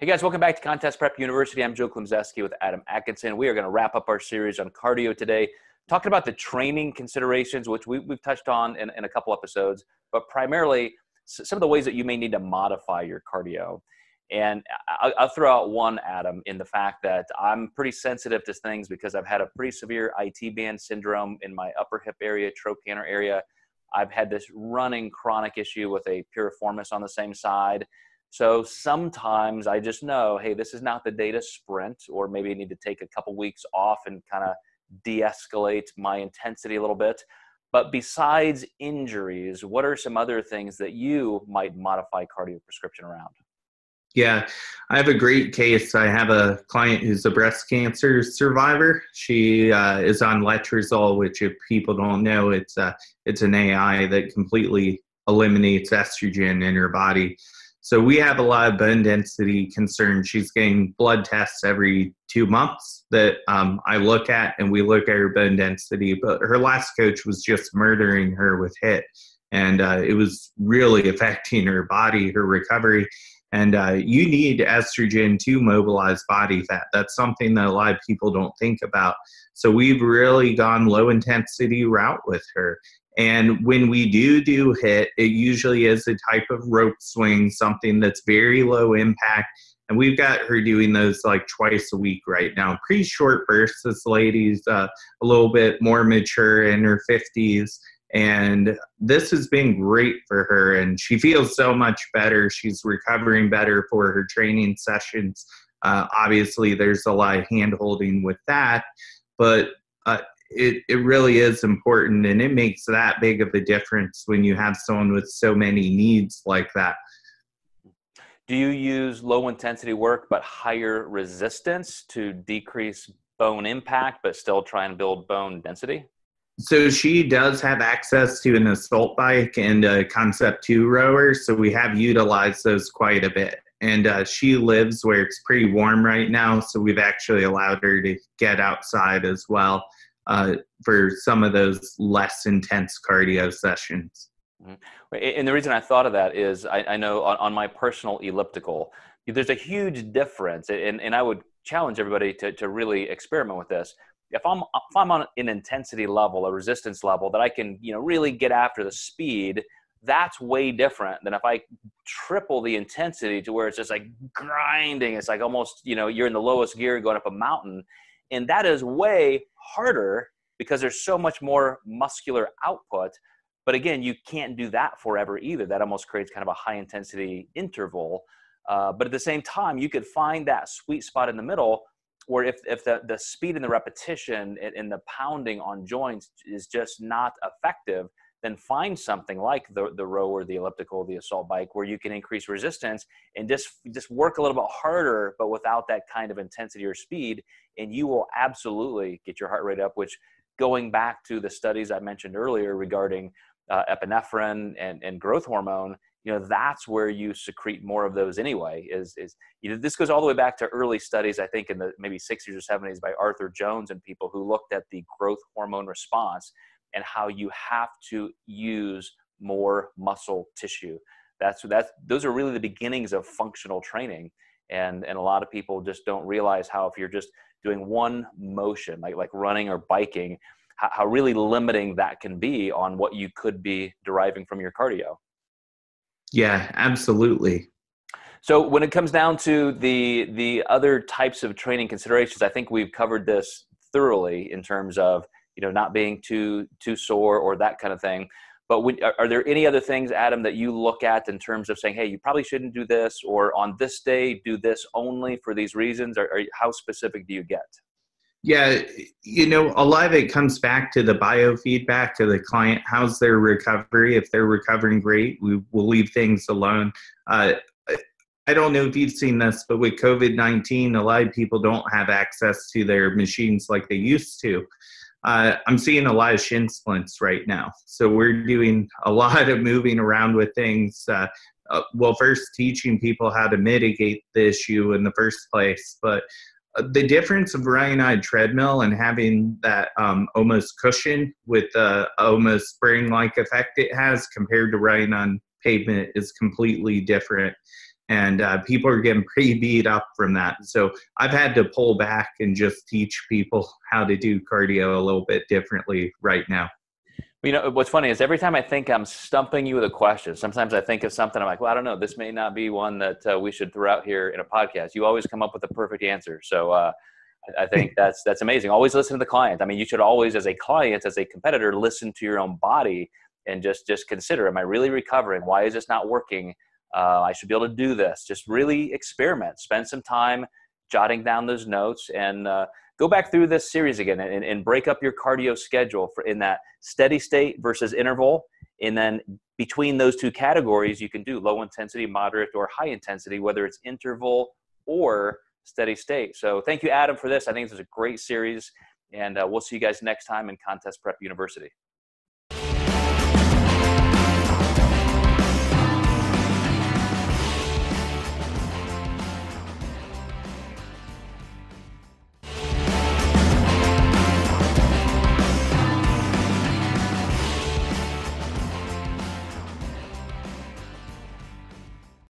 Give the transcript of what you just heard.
Hey guys, welcome back to Contest Prep University. I'm Joe Klemczewski with Adam Atkinson. We are going to wrap up our series on cardio today, talking about the training considerations, which we've touched on in a couple episodes, but primarily some of the ways that you may need to modify your cardio. And I'll throw out one, Adam, in the fact that I'm pretty sensitive to things because I've had a pretty severe IT band syndrome in my upper hip area, trochanter area. I've had this running chronic issue with a piriformis on the same side. So sometimes I just know, hey, this is not the day to sprint, or maybe I need to take a couple weeks off and kind of de-escalate my intensity a little bit. But besides injuries, what are some other things that you might modify cardio prescription around? Yeah, I have a great case. I have a client who's a breast cancer survivor. She is on letrozole, which if people don't know, it's an AI that completely eliminates estrogen in her body. So we have a lot of bone density concerns. She's getting blood tests every 2 months that I look at, and we look at her bone density. But her last coach was just murdering her with HIIT, and it was really affecting her body, her recovery. And you need estrogen to mobilize body fat. That's something that a lot of people don't think about. So we've really gone low intensity route with her. And when we do HIIT, it usually is a type of rope swing, something that's very low impact. And we've got her doing those like twice a week right now. Pretty short bursts. This lady's a little bit more mature, in her 50s. And this has been great for her, and she feels so much better. She's recovering better for her training sessions. Obviously, there's a lot of hand-holding with that, but it really is important, and it makes that big of a difference when you have someone with so many needs like that. Do you use low-intensity work but higher resistance to decrease bone impact but still try and build bone density? So she does have access to an assault bike and a Concept 2 rower, so we have utilized those quite a bit. And she lives where it's pretty warm right now, so we've actually allowed her to get outside as well for some of those less intense cardio sessions. Mm-hmm. And the reason I thought of that is I know on my personal elliptical, there's a huge difference, and I would challenge everybody to really experiment with this. If I'm on an intensity level, a resistance level that I can, really get after the speed, that's way different than if I triple the intensity to where it's just like grinding. It's like almost, you're in the lowest gear going up a mountain. And that is way harder because there's so much more muscular output. But again, you can't do that forever either. That almost creates kind of a high intensity interval. But at the same time, you could find that sweet spot in the middle where if the speed and the repetition and the pounding on joints is just not effective, then find something like the rower, the elliptical, the assault bike, where you can increase resistance and just work a little bit harder, but without that kind of intensity or speed, and you will absolutely get your heart rate up, which, going back to the studies I mentioned earlier regarding epinephrine and growth hormone, that's where you secrete more of those anyway. This goes all the way back to early studies, I think in the maybe 60s or 70s by Arthur Jones and people who looked at the growth hormone response and how you have to use more muscle tissue. Those are really the beginnings of functional training. And a lot of people just don't realize how if you're just doing one motion, like running or biking, how really limiting that can be on what you could be deriving from your cardio. Yeah, absolutely. So when it comes down to the other types of training considerations, I think we've covered this thoroughly in terms of, not being too sore or that kind of thing. But are there any other things, Adam, that you look at in terms of saying, hey, you probably shouldn't do this, or on this day, do this only for these reasons? Or how specific do you get? Yeah, a lot of it comes back to the biofeedback to the client. How's their recovery? If they're recovering great, we will leave things alone. I don't know if you've seen this, but with COVID-19, a lot of people don't have access to their machines like they used to. I'm seeing a lot of shin splints right now. So we're doing a lot of moving around with things. First teaching people how to mitigate the issue in the first place, but the difference of running on a treadmill and having that almost cushion with the almost spring-like effect it has compared to running on pavement is completely different. and people are getting pretty beat up from that. So I've had to pull back and just teach people how to do cardio a little bit differently right now. You know, what's funny is every time I think I'm stumping you with a question, sometimes I think of something, I'm like, well, I don't know, this may not be one that we should throw out here in a podcast. You always come up with the perfect answer. So I think that's amazing. Always listen to the client. I mean, you should always, as a client, as a competitor, listen to your own body and just consider, am I really recovering? Why is this not working? I should be able to do this. Just really experiment. Spend some time jotting down those notes and go back through this series again and break up your cardio schedule for in that steady state versus interval. And then between those two categories, you can do low intensity, moderate, or high intensity, whether it's interval or steady state. So thank you, Adam, for this. I think this is a great series, and we'll see you guys next time in Contest Prep University.